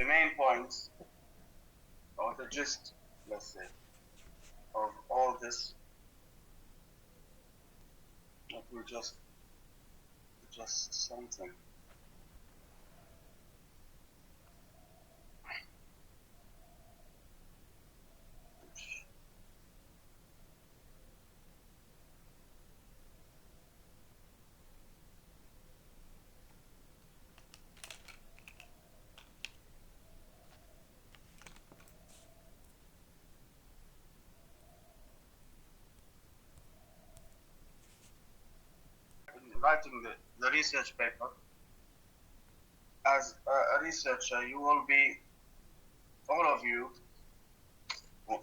the main points or the gist, let's say, of all this. Let me just something. Writing the research paper, as a researcher, you will be, all of you,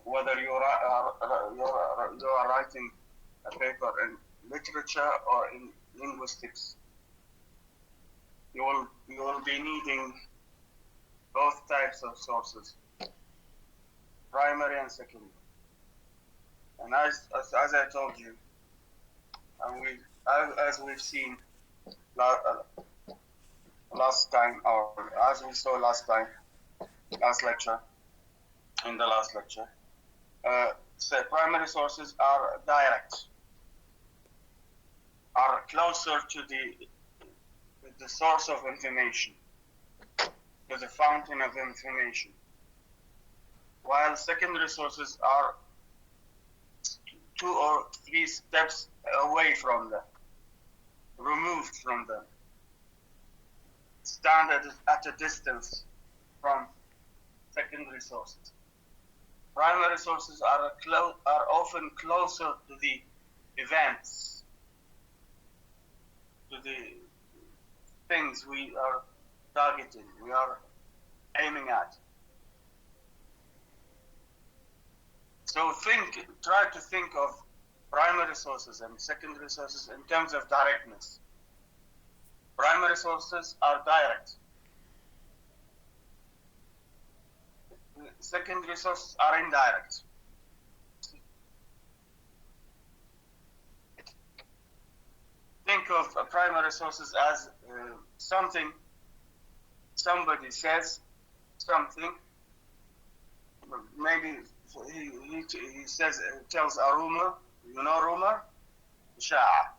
whether you are writing a paper in literature or in linguistics, you will be needing both types of sources, primary and secondary. And as I told you, and as we've seen last time, or as we saw last lecture, in the last lecture, so primary sources are direct, are closer to the source of information, to the fountain of information, while secondary sources are 2 or 3 steps away from them, removed from them, stand at a distance from secondary sources. Primary sources are often closer to the events, to the things we are targeting, we are aiming at. So try to think of primary sources and secondary sources in terms of directness. Primary sources are direct. Secondary sources are indirect. Think of primary sources as somebody says something, maybe he tells a rumor, you know rumor? Sha'a.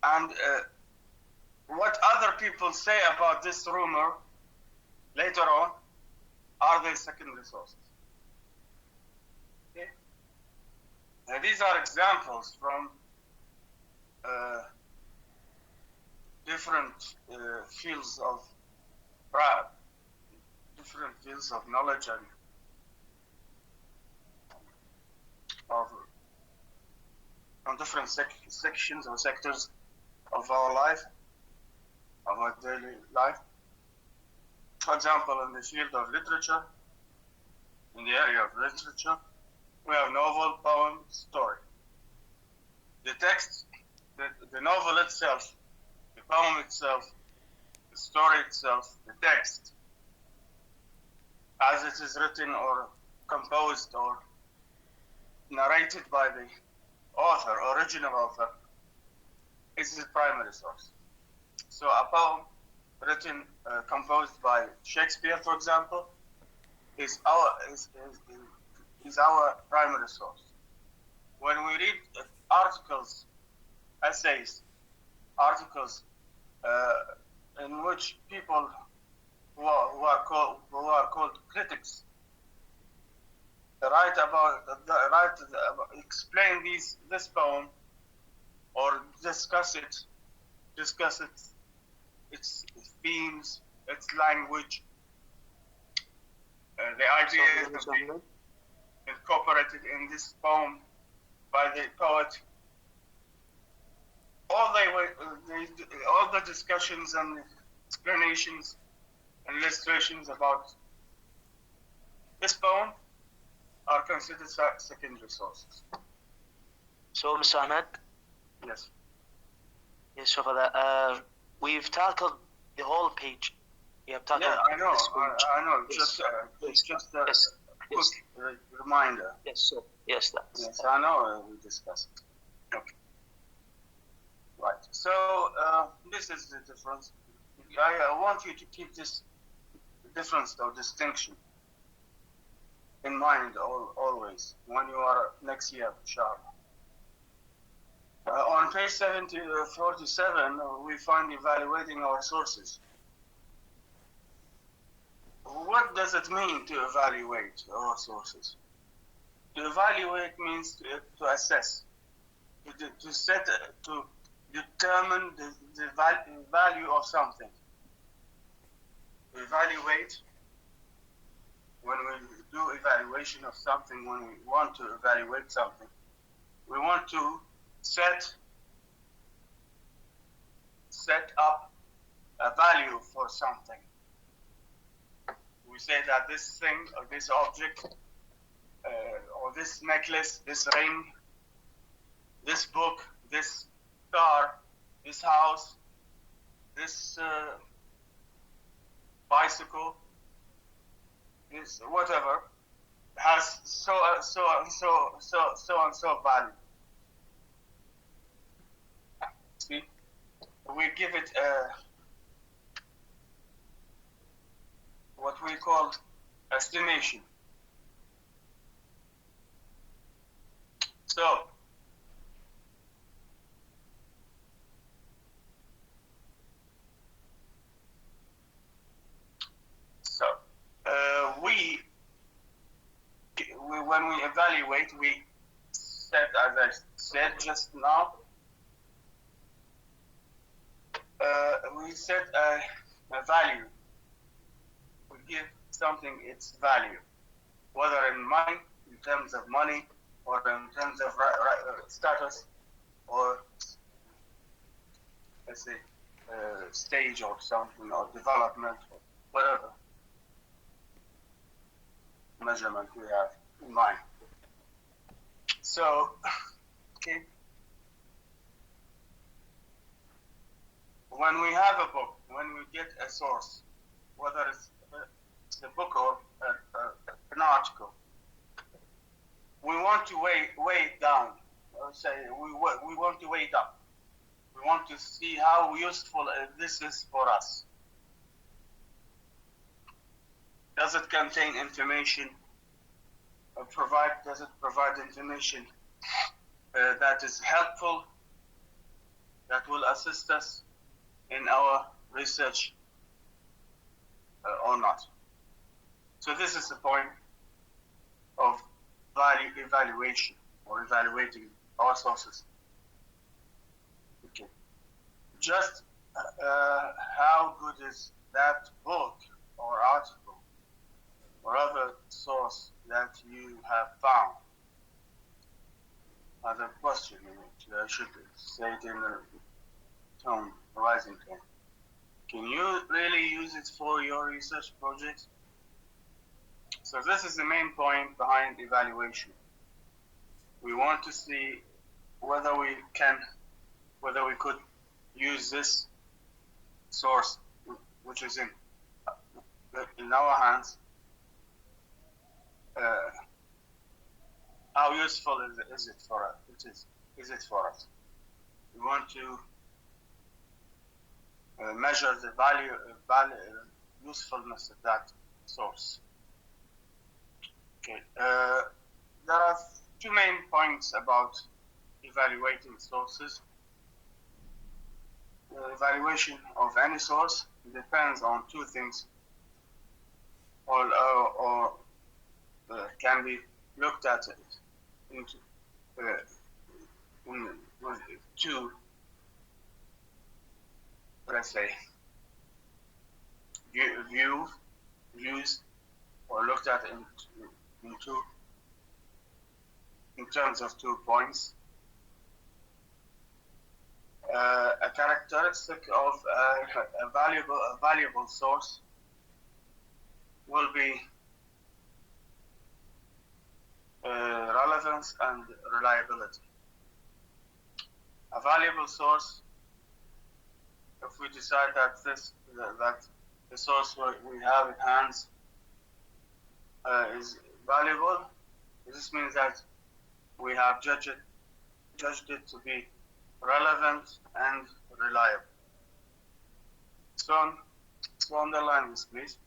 And what other people say about this rumor later on are their secondary sources. Okay? Now these are examples from different fields of knowledge and from different sections or sectors of our life, of our daily life. For example, in the field of literature, in the area of literature, we have novel, poem, story. The text, the novel itself, the poem itself, the story itself, the text, as it is written or composed or narrated by the author, original author, is the primary source. So a poem written, composed by Shakespeare, for example, is our primary source. When we read articles, essays, articles in which people who are called critics explain this poem or discuss its themes, its language, the ideas incorporated in this poem by the poet. All the discussions and explanations and illustrations about this poem are considered secondary sources. So, Mr. Ahmed? Yes. Yes, so for that, we've tackled the whole page. You have tackled. Yeah, I know. Yes. Just a quick reminder. Yes, sir. Yes, that's. Yes, I know we discussed it. Okay. Right. So this is the difference. I want you to keep this difference or distinction in mind always when you are next year sharp. On page 47, we find evaluating our sources. What does it mean to evaluate our sources? To evaluate means to assess, to determine the value of something. To evaluate, when we do evaluation of something, when we want to evaluate something, we want to set up a value for something. We say that this thing or this object or this necklace, this ring, this book, this car, this house, this bicycle, this whatever, has so and so value. See, we give it what we call estimation. When we evaluate, we set, as I said just now, we set a value. We give something its value, whether in money, in terms of money, or in terms of status, or let's say stage or something, or development, or whatever measurement we have in mind. So, okay, when we have a book, when we get a source, whether it's a book or an article, we want to weigh it down. Say we want to weigh it up. We want to see how useful this is for us. Does it contain information? Does it provide information that is helpful, that will assist us in our research or not? So this is the point of value evaluation, or evaluating our sources. Okay. Just how good is that book or article or other source that you have found? Other question, I should say it in a tone, rising tone. Can you really use it for your research projects? So this is the main point behind evaluation. We want to see whether we could use this source, which is in our hands. How useful is it for us? Is it for us? We want to measure the value, usefulness of that source. Okay. There are two main points about evaluating sources. The evaluation of any source depends on two things, or can be looked at into with two, let's say, views, or looked at in terms of 2 points. A characteristic of a valuable source will be relevance and reliability. A valuable source, if we decide that the source we have in hands is valuable, this means that we have judged it to be relevant and reliable. So underline this, please.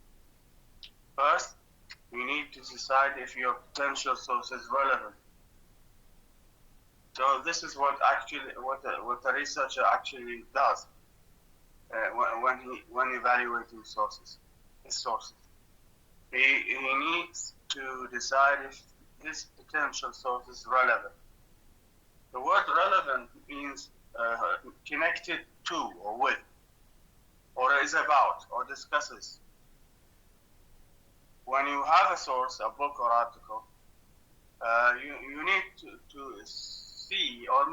First, you need to decide if your potential source is relevant. So this is what the researcher actually does when evaluating sources. His sources. He needs to decide if this potential source is relevant. The word relevant means connected to or with, or is about, or discusses. When you have a source, a book or article, you need to see or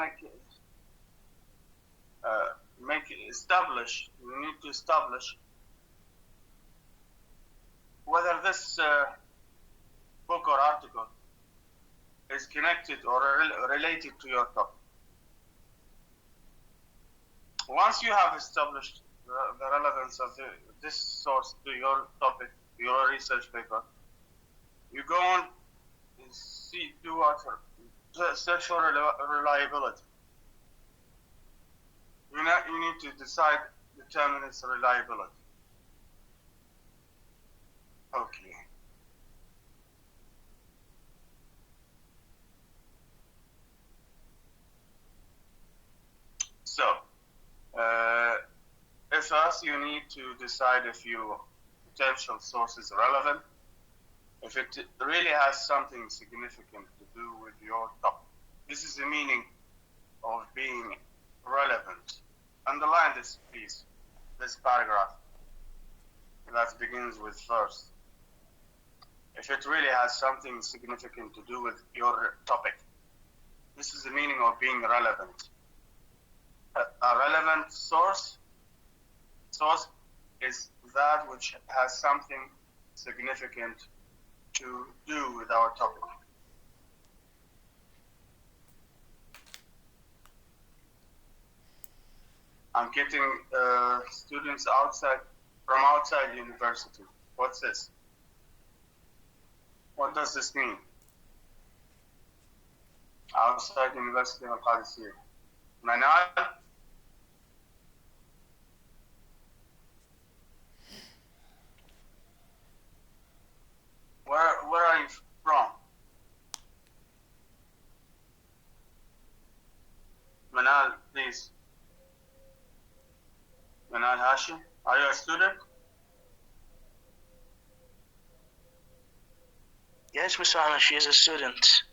establish. You need to establish whether this book or article is connected or related to your topic. Once you have established the relevance of this source to your topic, your research paper, you go on and search for reliability. You need to determine its reliability. Okay. So, first you need to decide if your potential source is relevant, if it really has something significant to do with your topic. This is the meaning of being relevant. Underline this piece, this paragraph that begins with first. If it really has something significant to do with your topic. This is the meaning of being relevant. A relevant source is that which has something significant to do with our topic. I'm getting students from outside university. What's this? What does this mean? Outside University of Al-Qadisiyah. Manal? Where are you from? Manal, please. Manal Hashim, are you a student? Yes, Mr. Anna, she is a student.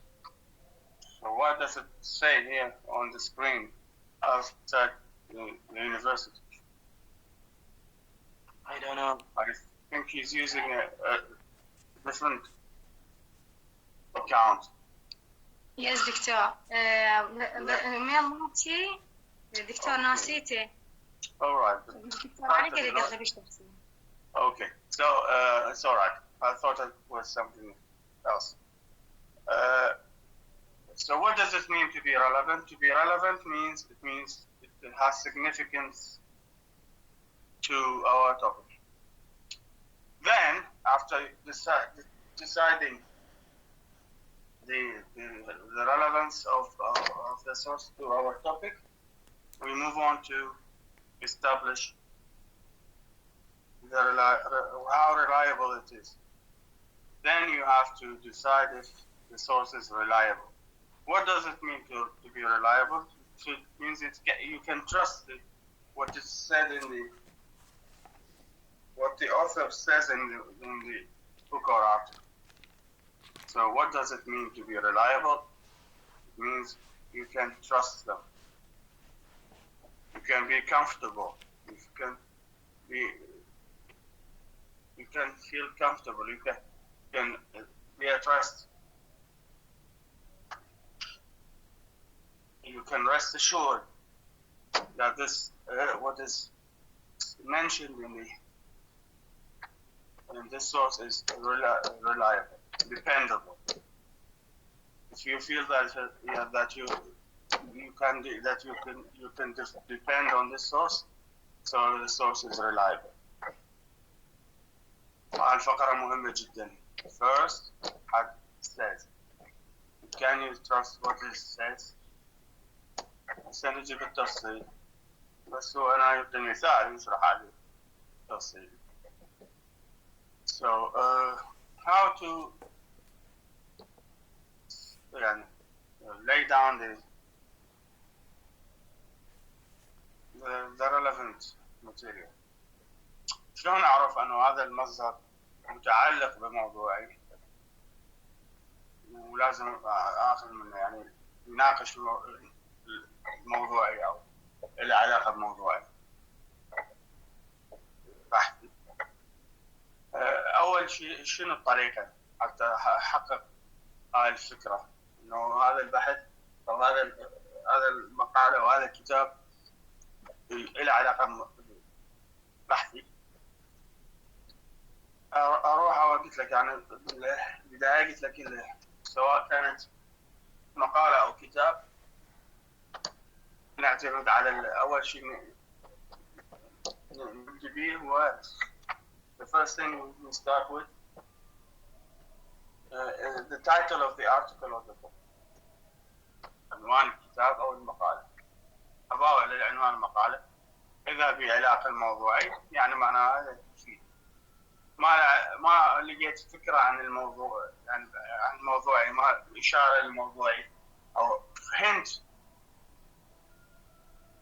So what does it say here on the screen outside the university? I don't know. I think he's using a different account. Yes, دكتور. ميل نوتي دكتور ناسيتي. All right. دكتور علي قال يقرب يشتغل. Okay, so it's all right. I thought it was something else. So what does it mean to be relevant? To be relevant means it has significance to our topic. Then, after deciding the relevance of the source to our topic, we move on to establish how reliable it is. Then you have to decide if the source is reliable. What does it mean to be reliable? It means you can trust what is said what the author says in the book or article. So what does it mean to be reliable? It means you can trust them. You can be comfortable. You can feel comfortable. You can be at rest. You can rest assured that this what is mentioned in this source is reliable, dependable. If you feel that you can depend on this source, so the source is reliable. الفقرة مهمة جدا. First, it says, can you trust what it says? سنجيب التفصيل. بس هو أنا يعطي مثال يشرح عليه التفصيل. So, to يعني lay down the relevant material. شلون أعرف أنه هذا المصدر متعلق بموضوعي ولازم آخذ منه يعني يناقش موضوعي أو له علاقة بموضوعي بحثي. أول شيء شنو الطريقة حتى أحقق هاي الفكرة إنه هذا البحث أو هذا المقالة أو هذا الكتاب له علاقة بحثي. أروح قلت لك يعني بالبداية قلت لك سواء كانت مقالة أو كتاب نعتمد على أول شيء نبدأ به هو the first thing we start with the title of the article or the book. عنوان الكتاب أو المقالة. أضاف للعنوان المقالة إذا في علاقة الموضوعي يعني معناها هذا شيء. ما لقيت فكرة عن الموضوع يعني عن موضوعي ما إشارة للموضوعي أو هنت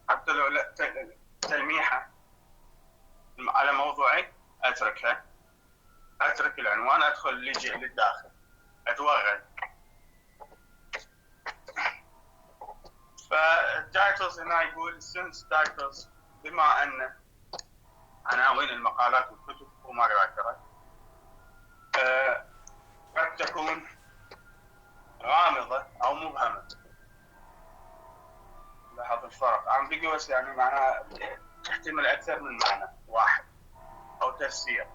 حتى لو لا تلميحة على موضوعي أتركها. أترك العنوان أدخل للداخل أتوغل. فالتايتلز هنا يقول since titles بما أن عناوين المقالات والكتب وما ذكرت قد تكون غامضة أو مبهمة. لاحظ الفرق ambiguous يعني معناها تحتمل أكثر من معنى واحد أو تفسير،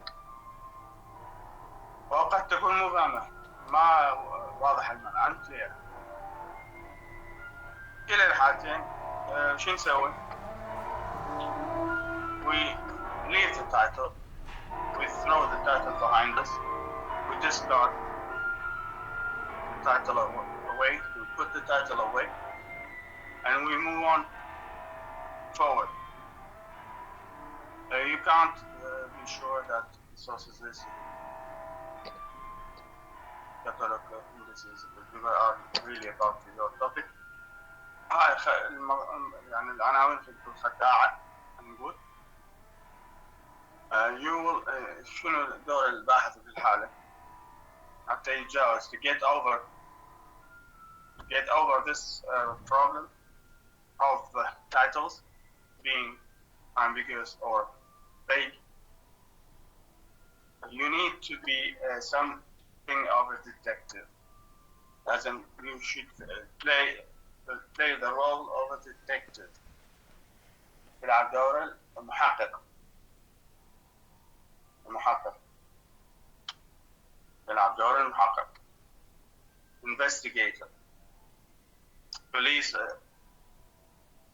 وقد تكون مبهمة ما واضح المعنى unclear. كلا الحالتين شو نسوي؟ we leave the title, we throw the title behind us, we discard the title away, we put the title away, and we move on forward. You can't be sure that the sources list catalog indices are really about your topic. هاي يعني العناوين الخداعة نقول. You will شنو دور الباحث في الحالة حتى يتجاوز to get over this problem of the titles being ambiguous or vague. You need to be something of a detective, as in you should play the role of a detective. تلعب دور المحقق تلعب دور المحقق investigator, police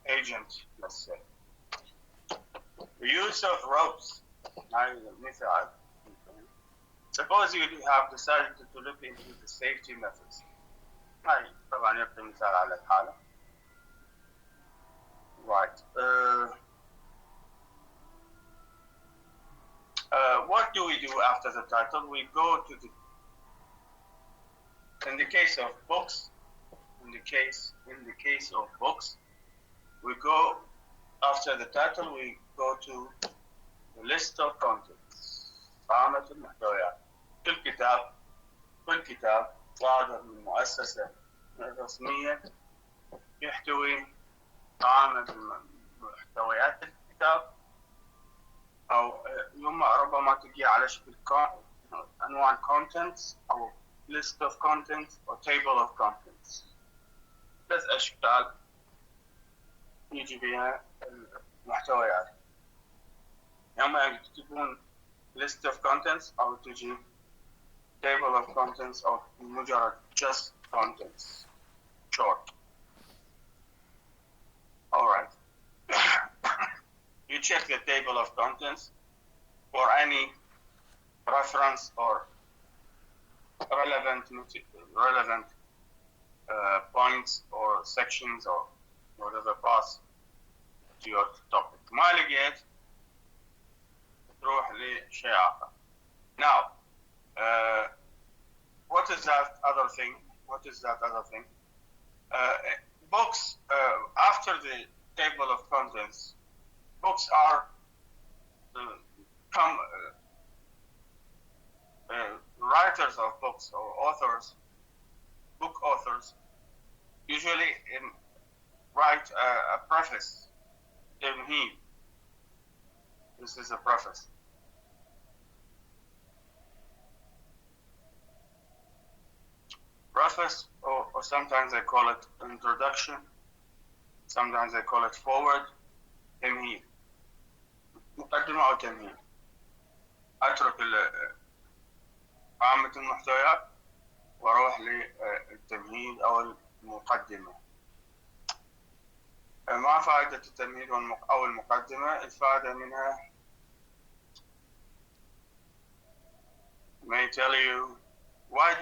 agent, let's say. The use of ropes. Suppose you have decided to look into the safety methods. هاي طبعا يعطي مثال على الحالة. Right. What do we do after the title? We go to in the case of books, we go after the title, we go to the list of contents. قائمة المحتويات. كل كتاب صادر من مؤسسة رسمية يحتوي قائمة محتويات الكتاب أو ربما تجي على شكل عنوان contents أو list of contents أو table of contents. 3 أشكال يجي بها المحتويات. يوم يكتبون list of contents أو تجي table of contents أو مجرد just contents short. All right. You check the table of contents for any reference or relevant points or sections or whatever pass to your topic. ما لقيت تروح لشيء آخر. Now, that other thing? Books, after the table of contents, books are writers of books or authors, book authors, usually write a preface. This is a preface. Preface, or sometimes they call it introduction, sometimes they call it forward. تمهيد، مقدمة أو تمهيد. أترك عامة المحتويات وأروح للتمهيد أو المقدمة. ما فائدة التمهيد أو المقدمة؟ الفائدة منها may tell you why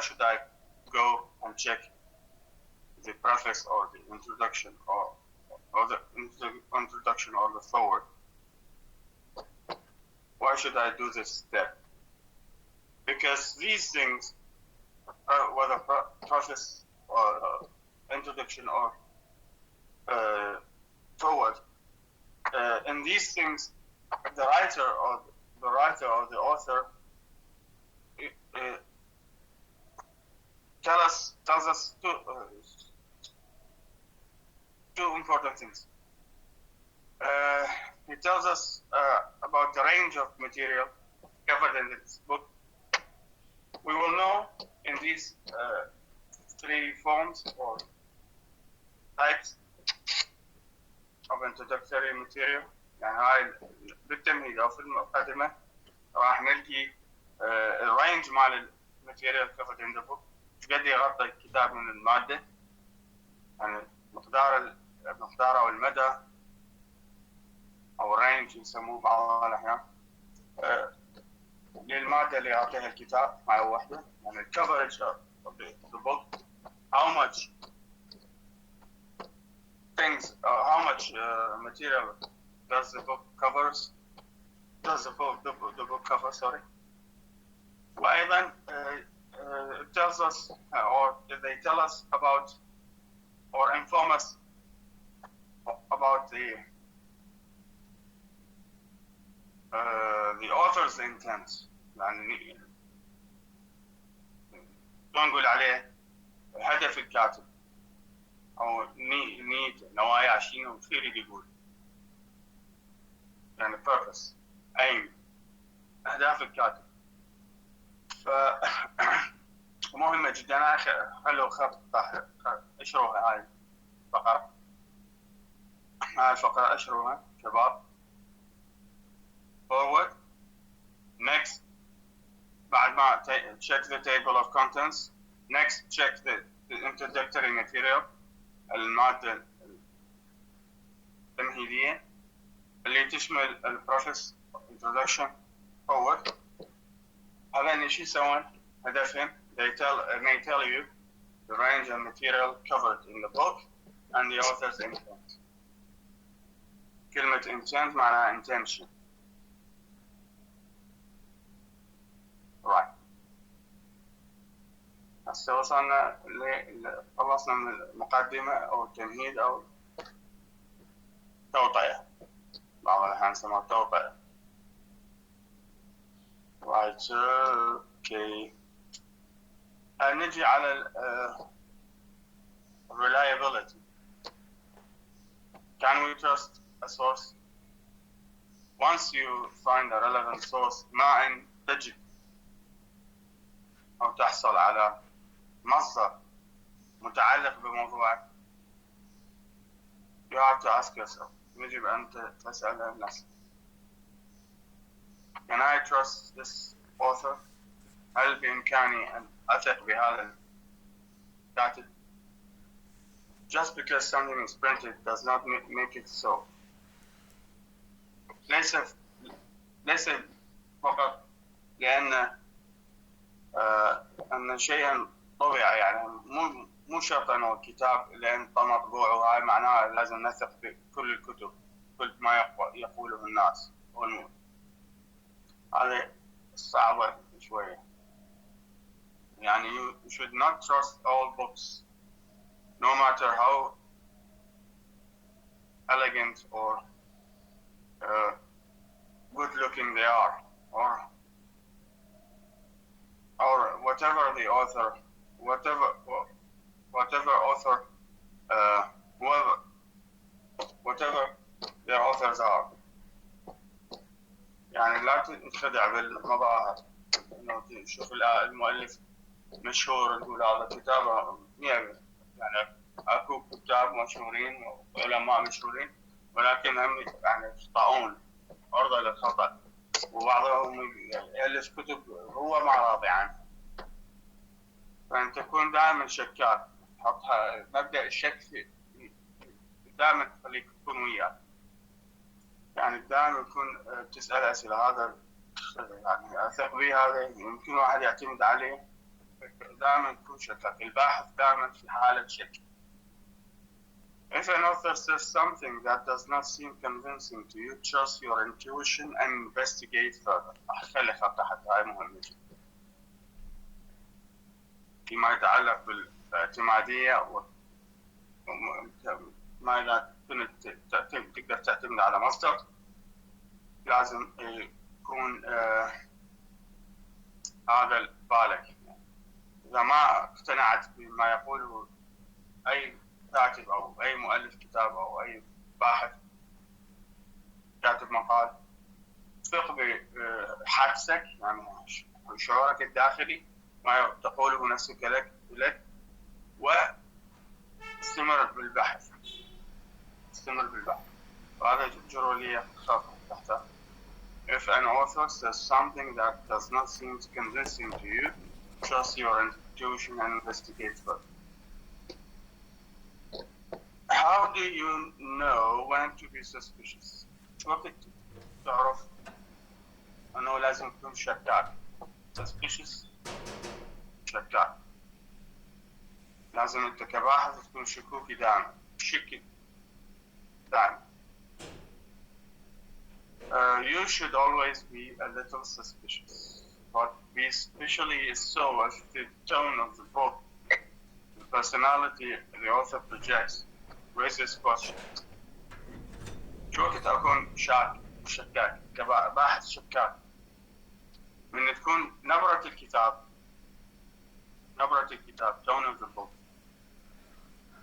should I go and check the preface or the introduction or the introduction or the forward. Why should I do this step? Because these things, whether preface or introduction or forward, in these things, the writer or the author tells us two important things. He tells us about the range of material covered in this book. We will know in these three forms or types of introductory material. يعني هاي بالتمهيد أو في المقدمة راح نلقي الرينج مال الماتيريال covered in the book، ايش قد يغطي الكتاب من المادة، يعني مقدار أو المدى أو الرينج يسموه بعض الأحيان للمادة اللي يعطيها الكتاب مع وحدة، يعني ال coverage of the book, how much things, how much material does the book cover, sorry. وأيضا it tells us or they tell us about or inform us about the author's intent. يعني نقول عليه هدف الكاتب أو نية نوايا شنو يريد يقول، يعني purpose aim أهداف الكاتب. مهمة جدا. خلوا خط اشروها هاي الفقرة، اشروها شباب. Forward. Next, بعد ما check the table of contents. Next, check the introductory material, المادة التمهيدية اللي تشمل البروفيس introduction forward. هذين ايش يسوون؟ هدفهم may tell you the range of material covered in the book and the author's intent. كلمة intent معناها intention. Right. هسه وصلنا خلصنا من المقدمة أو التمهيد أو توطئة، بعض الأحيان نسموها توطئة. Right. Okay. نجي على reliability. Can we trust a source? Once you find a relevant source، ما إن تجد أو تحصل على مصدر متعلق بموضوعك، you have to ask yourself. يجب أن تسأل نفسك. Can I trust this author? هل بإمكاني أن أثق بهذا الكاتب? Just because something is printed does not make it so. ليس فقط لأن أن شيئا طبع، يعني مو شرط أنه الكتاب لأن تم طبوعه هاي معناه لازم نثق بكل الكتب، كل ما يقوله الناس. هذه صعبة شوية. يعني you should not trust all books, no matter how elegant or good looking they are, or whatever the author, whatever author, whatever their authors are. يعني لا تنخدع بالمظاهر، انه تشوف المؤلف مشهور تقول هذا كتابه يعني اكو كتاب مشهورين وعلماء مشهورين ولكن هم يعني يخطئون عرضة للخطأ، وبعضهم يألف كتب هو ما راضي عنها. فأنت تكون دائما شكاك، حطها مبدأ الشك دائما تخليك تكون وياه، يعني دائما تكون تسأل أسئلة هذا يعني أثق به، هذا يمكن واحد يعتمد عليه، دائما تكون شكاك. الباحث دائما في حالة شك. If an author says something that does not seem convincing to you, trust your intuition and investigate further. أخلي خط تحت، هاي مهمة جدا فيما يتعلق بالاعتمادية ما إذا كنت تقدر تعتمد على مصدر لازم يكون هذا بالك. إذا ما اقتنعت بما يقوله أي كاتب أو أي مؤلف كتاب أو أي باحث كاتب مقال، ثق بحدسك، يعني شعورك الداخلي ما تقوله نفسك لك واستمر بالبحث. وهذا جرولية خاصة تحتها. If an author says something that does not seem convincing to you, trust your intuition and investigate further. How do you know when to be suspicious? وقت تعرف أنه لازم تكون شكاك. suspicious شكاك. لازم أنت كباحث تكون شكوكي دائما. شك دائما. You should always be a little suspicious, but be especially so as the tone of the book, the personality the author projects, raises questions. شو وقت أكون شكاك كباحث شكاك؟ من تكون نبرة الكتاب tone of the book،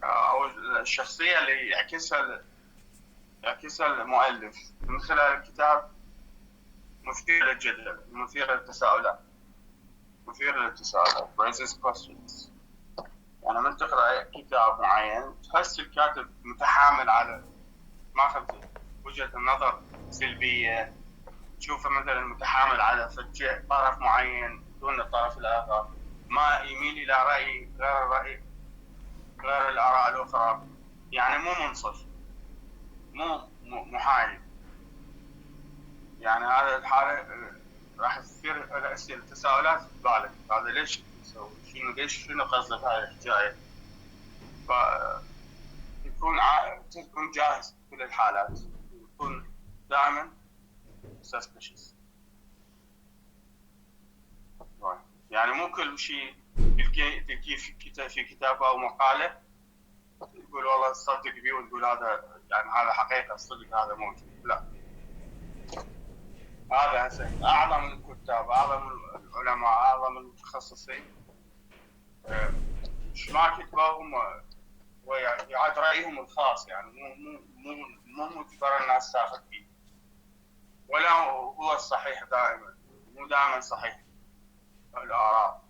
أو الشخصية اللي يعكسها المؤلف من خلال الكتاب مثير للجدل، مثير للتساؤلات raises questions. يعني من تقرأ كتاب معين تحس الكاتب متحامل على ماخذ وجهة النظر سلبية، تشوفه مثلا متحامل على طرف معين دون الطرف الآخر، ما يميل إلى رأي غير الآراء الأخرى، يعني مو منصف، مو محايد. يعني هذا الحالة راح تصير أسئلة تساؤلات في بالك، هذا ليش تسوي؟ شنو قصدك هاي الحكاية؟ تكون جاهز في كل الحالات، تكون دائما suspicious. يعني مو كل شيء تلقيه في كتاب أو مقالة تقول والله تصدق بيه وتقول هذا يعني هذا حقيقة، الصدق هذا موجود. لا، هذا أعظم الكتاب، أعظم العلماء، أعظم المتخصصين ما كتبهم ويعاد رأيهم الخاص، يعني مو مجبر الناس تاخذ فيه، ولا هو الصحيح دائما، مو دائما صحيح الآراء.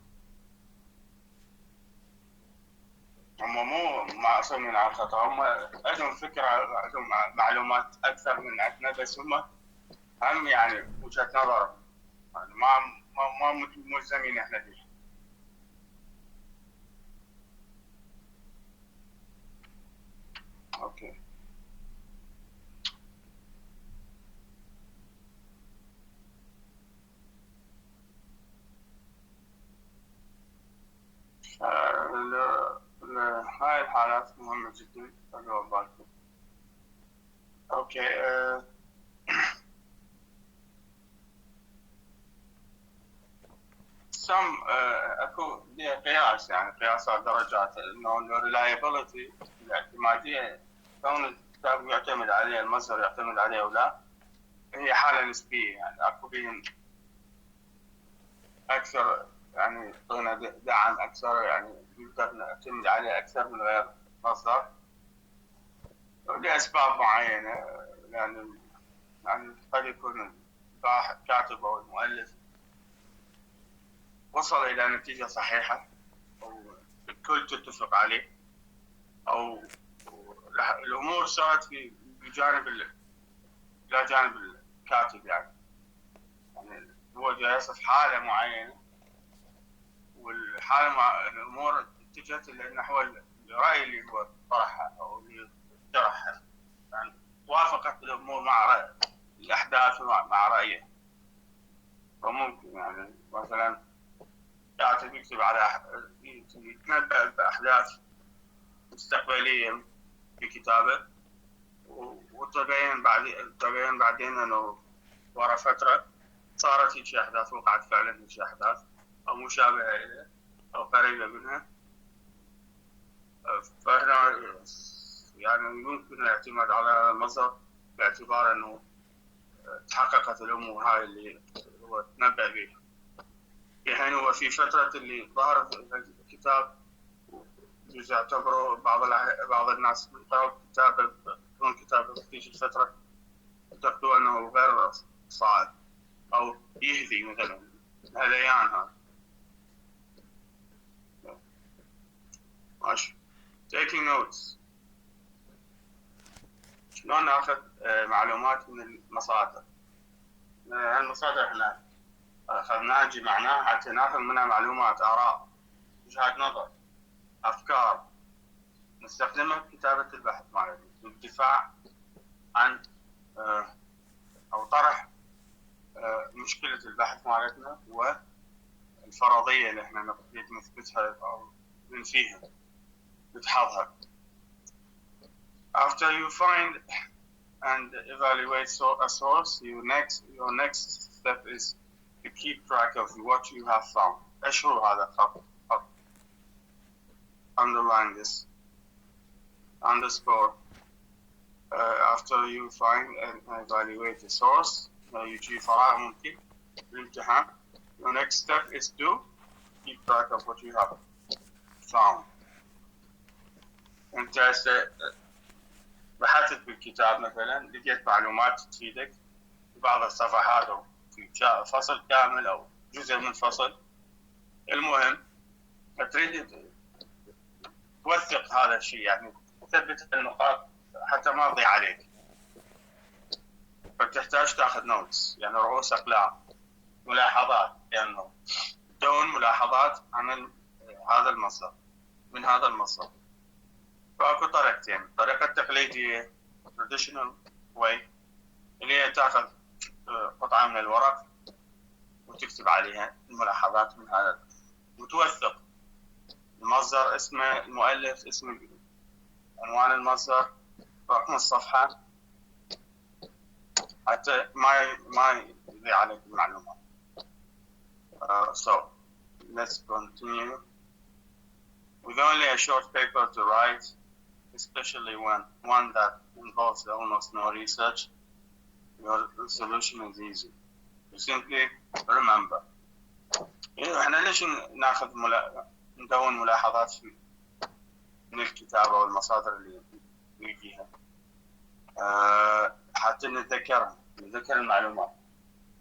هم مو معصومين على الخطأ، هم عندهم فكرة، عندهم معلومات أكثر من عندنا، بس هم يعني وجهة نظر يعني ما ملزمين احنا فيها. اوكي. هاي الحالات مهمة جدا، خلوا بالكم. اوكي. some اكو قياس، يعني قياسات درجات، انه الريلايبيلتي الاعتماديه، كون الكتاب يعتمد عليه، المصدر يعتمد عليه ولا، هي حاله نسبيه. يعني اكو بين اكثر، يعني يعطونا دعم اكثر، يعني نقدر نعتمد عليه اكثر من غير مصدر لاسباب معينه. يعني قد يكون الكاتب او المؤلف وصل الى نتيجه صحيحه او الكل تتفق عليه، او الامور صارت في جانب الى جانب الكاتب. يعني هو جاي يصف حاله معينه، والحاله الامور اتجهت نحو الراي اللي هو طرحها او اللي اقترحها، يعني وافقت الامور مع الاحداث مع رايه. فممكن يعني مثلا كاتب يكتب على يتنبأ باحداث مستقبليه في كتابه، وتبين بعدين انه ورا فتره صارت هيك احداث، وقعت فعلا هيك احداث او مشابهه اليه او قريبه منها. فهنا يعني يمكن الاعتماد على المصدر باعتبار انه تحققت الامور هاي اللي هو تنبأ بها. في حين هو في فتره اللي ظهر الكتاب يجوز يعتبروا بعض الناس يقرأوا كتابه في تلك الفتره يعتقدوا انه غير صائب او يهذي مثلا هذيان. هذا ماشي. taking notes، شلون ناخذ معلومات من المصادر؟ المصادر احنا اخذناها جمعناها حتى ناخذ منها معلومات، اراء، وجهات نظر، افكار، نستخدمها في كتابه البحث مالتنا للدفاع عن او طرح مشكله البحث مالتنا والفرضيه اللي احنا نريد نثبتها او ننفيها نتحضها. After you find and evaluate a source, your next step is to keep track of what you have found. ايش هو هذا الخط؟ underline this, underscore. After you find and evaluate the source، يجي فراغ ممكن الامتحان. Your next step is to keep track of what you have found. انت بحثت بالكتاب مثلا، لقيت معلومات تفيدك في بعض الصفحات او في فصل كامل او جزء من فصل. المهم تريد توثق هذا الشيء، يعني تثبت النقاط حتى ما تضيع عليك. فتحتاج تاخذ نوتس، يعني رؤوس اقلام، ملاحظات، يعني دون ملاحظات عن هذا المصدر من هذا المصدر. فاكو طريقتين، الطريقه التقليديه traditional way اللي هي تاخذ قطعه من الورق وتكتب عليها الملاحظات من هذا، وتوثق المصدر، اسمه المؤلف، اسم عنوان المصدر، رقم الصفحه، حتى ما يضيع عليك المعلومات. So let's continue. With only a short paper to write, especially one that involves almost no research, your solution is easy. You simply remember. احنا ليش ندون ملاحظات من الكتابة والمصادر اللي نلقيها؟ حتى نتذكر المعلومات.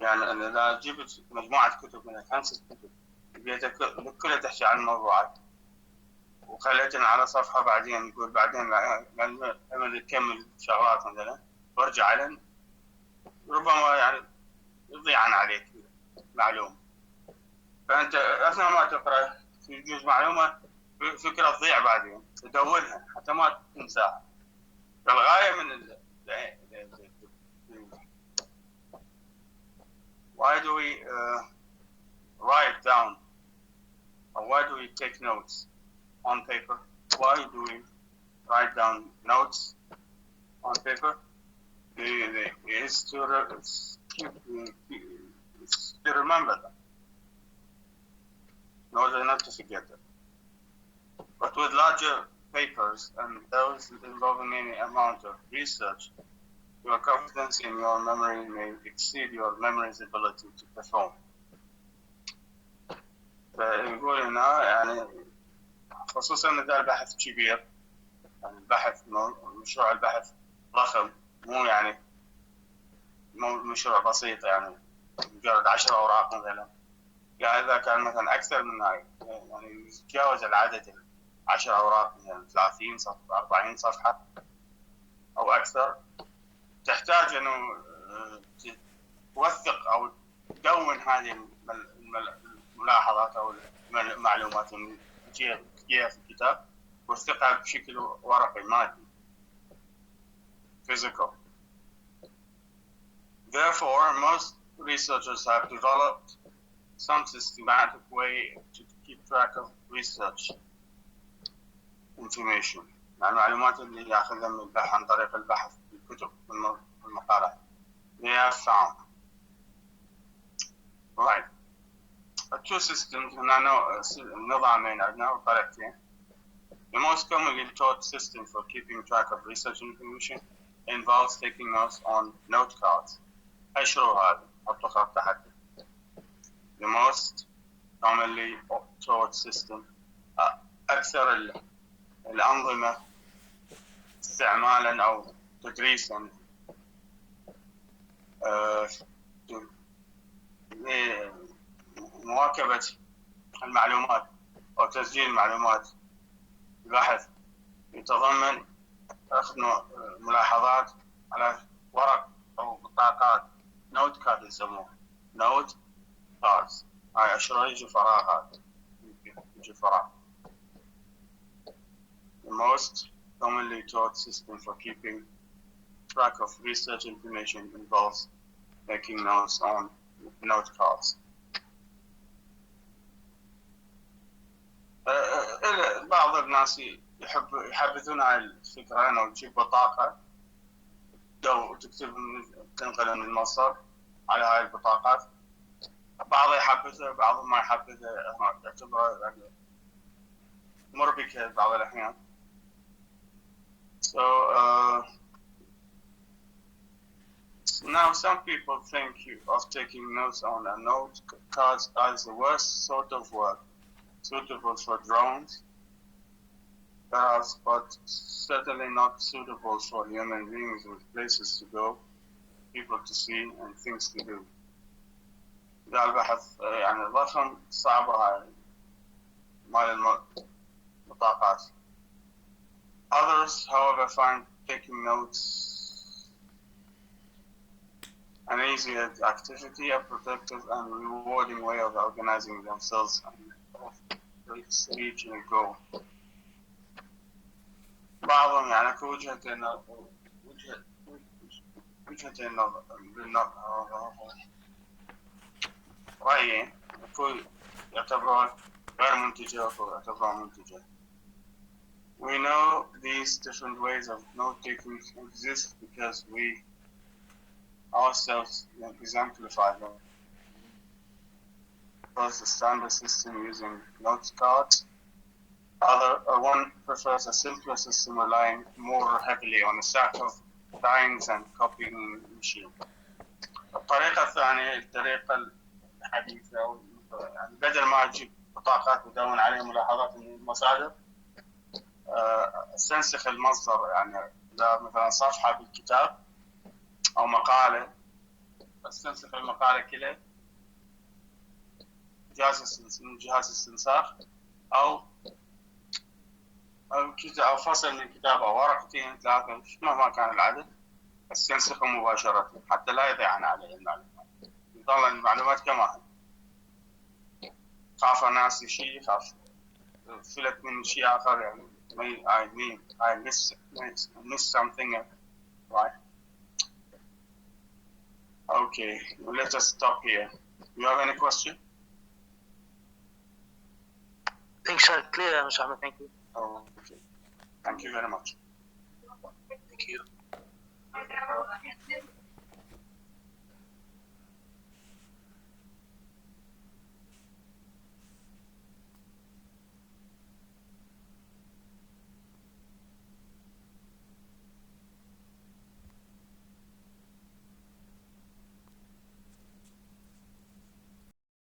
يعني أنا إذا جبت مجموعة كتب من 5 كتب كلها تحكي عن الموضوعات، وخليتنا على صفحة بعدين نقول بعدين لما نكمل شغلات مثلا وارجع لهم، ربما يعني يضيع عليك معلومة. فأنت أثناء ما تقرأ في جزء معلومة فكرة تضيع بعدين، تدونها حتى ما تنساها. فالغاية من why do we write down, or why do we take notes on paper? Why do we write down notes on paper? Is to remember them. in order not to forget it. But with larger papers and those involving any amount of research, your confidence in your memory may exceed your memory's ability to perform. فنقول هنا يعني خصوصا إذا البحث كبير، يعني البحث مشروع البحث ضخم، مو يعني مو مشروع بسيط يعني مجرد 10 أوراق مثلا. يعني إذا كان مثلا أكثر من هاي يعني يتجاوز العدد 10 أوراق مثلا 30 صفحة 40 صفحة أو أكثر، تحتاج إنه توثق أو تدون هذه الملاحظات أو المعلومات اللي تجيها في الكتاب، توثقها بشكل ورقي مادي physical. Therefore, most researchers have developed some systematic way to keep track of research information. يعني المعلومات اللي ياخذها من البحث عن طريق البحث في الكتب والمقالات. They have found. Right. Two systems هنا نظامين عندنا وطريقتين. The most commonly taught system for keeping track of research information involves taking notes on note cards. أشروا هذا حطوا خط تحت. The most commonly taught system أكثر الأنظمة استعمالا أو تدريسا مواكبة المعلومات أو تسجيل المعلومات البحث يتضمن أخذ ملاحظات على ورق أو بطاقات نوت كارد يسموه نوت كاردز. هاي أشرة يجي فراغات يجي فراغ. The most commonly taught system for keeping track of research information involves making notes on note cards. بعض الناس يحبذون هاي الفكرة أنه تجيب بطاقة لو تكتب تنقل من المصدر على هاي البطاقات. بعض يحبذها بعضهم ما يحبذها، يعتبرها يعني مربكة بعض الأحيان. So now some people think of taking notes on a note cards as the worst sort of work, suitable for drones, perhaps, but certainly not suitable for human beings with places to go, people to see, and things to do. ده البحث يعني ضخم صعبة هاي مال المطاقات. Others, however, find taking notes an easy activity, a protective and rewarding way of organizing themselves and of reaching a goal. بعضهم يعني كوجهة رأيين يعتبرون غير منتجة ويعتبرون منتجة. We know these different ways of note-taking exist because we ourselves exemplify them. First, the standard system using note cards. One prefers a simpler system relying more heavily on a set of lines and copying machine. الطريقة الثانية الطريقة الحديثة يعني بدل ما أجيب بطاقات ودون عليها ملاحظات من المصادر، استنسخ المصدر. يعني إذا مثلا صفحة بالكتاب أو مقالة، استنسخ المقالة كلها من جهاز استنساخ أو فصل من كتاب أو ورقتين 3 مهما كان العدد، استنسخه مباشرة حتى لا يضيعن عليه المعلومات، يظل المعلومات كما هي. خاف ناسي شيء، خاف فلت من شيء آخر، يعني I miss something, right? Okay, well, let us stop here. You have any question? Thanks, sir. Clear, Mr. Ahmed. Thank you. Oh, okay. Thank you very much. Thank you.